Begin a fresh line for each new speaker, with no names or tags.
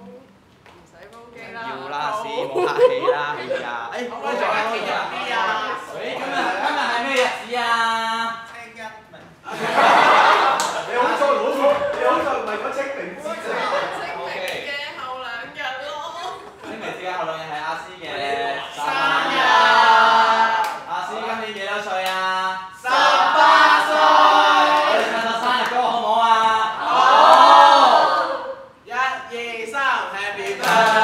唔使煲機啦。
要啦，師冇客氣啦，係啊。誒，
可唔可以做下記啊？咩啊？今日係咩日子啊？
清一明。
你好在唔係講清明節啫。
清明嘅後兩日咯。
清明節嘅後兩日係阿詩嘅
生日。
阿詩今年幾多歲啊
18歲。
我哋唱首生日歌好唔好啊？
好。1、2、3，Happy birthday。